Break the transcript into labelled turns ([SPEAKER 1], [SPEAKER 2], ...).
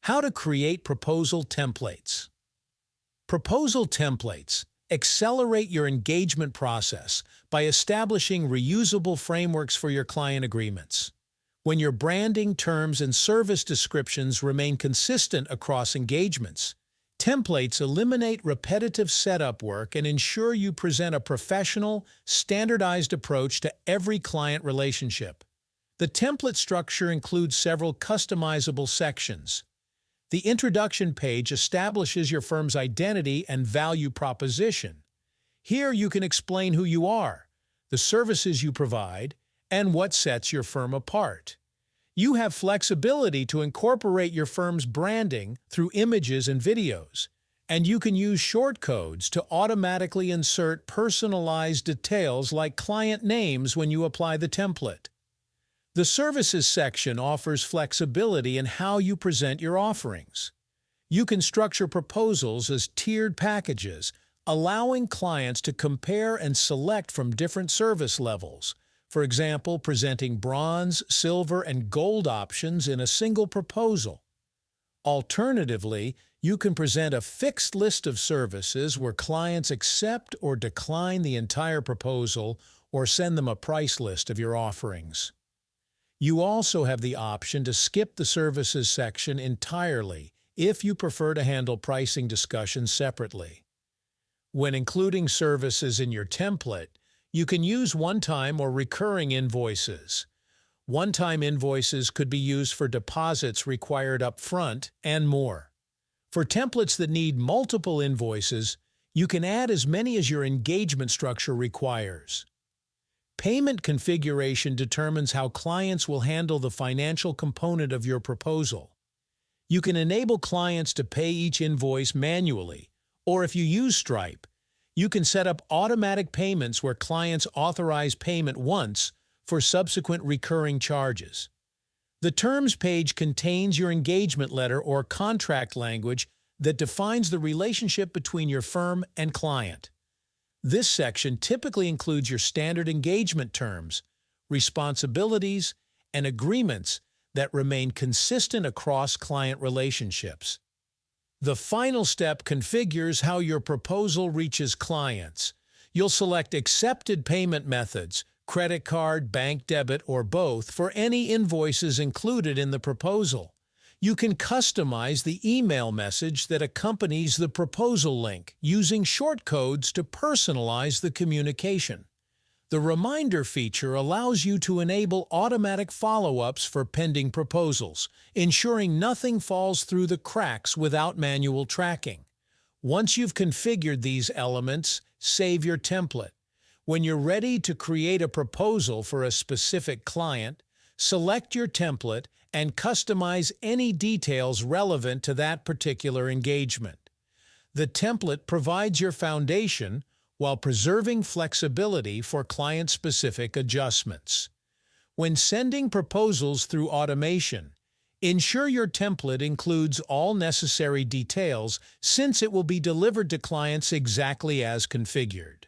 [SPEAKER 1] How to create proposal templates. Proposal templates accelerate your engagement process by establishing reusable frameworks for your client agreements. When your branding, terms, and service descriptions remain consistent across engagements, templates eliminate repetitive setup work and ensure you present a professional, standardized approach to every client relationship. The template structure includes several customizable sections. The introduction page establishes your firm's identity and value proposition. Here you can explain who you are, the services you provide, and what sets your firm apart. You have flexibility to incorporate your firm's branding through images and videos, and you can use shortcodes to automatically insert personalized details like client names when you apply the template. The Services section offers flexibility in how you present your offerings. You can structure proposals as tiered packages, allowing clients to compare and select from different service levels. For example, presenting bronze, silver, and gold options in a single proposal. Alternatively, you can present a fixed list of services where clients accept or decline the entire proposal or send them a price list of your offerings. You also have the option to skip the Services section entirely if you prefer to handle pricing discussions separately. When including services in your template, you can use one-time or recurring invoices. One-time invoices could be used for deposits required up front and more. For templates that need multiple invoices, you can add as many as your engagement structure requires. Payment configuration determines how clients will handle the financial component of your proposal. You can enable clients to pay each invoice manually, or if you use Stripe, you can set up automatic payments where clients authorize payment once for subsequent recurring charges. The Terms page contains your engagement letter or contract language that defines the relationship between your firm and client. This section typically includes your standard engagement terms, responsibilities, and agreements that remain consistent across client relationships. The final step configures how your proposal reaches clients. You'll select accepted payment methods, credit card, bank debit, or both, for any invoices included in the proposal. You can customize the email message that accompanies the proposal link using shortcodes to personalize the communication. The Reminder feature allows you to enable automatic follow-ups for pending proposals, ensuring nothing falls through the cracks without manual tracking. Once you've configured these elements, save your template. When you're ready to create a proposal for a specific client, select your template and customize any details relevant to that particular engagement. The template provides your foundation while preserving flexibility for client-specific adjustments. When sending proposals through automation, ensure your template includes all necessary details since it will be delivered to clients exactly as configured.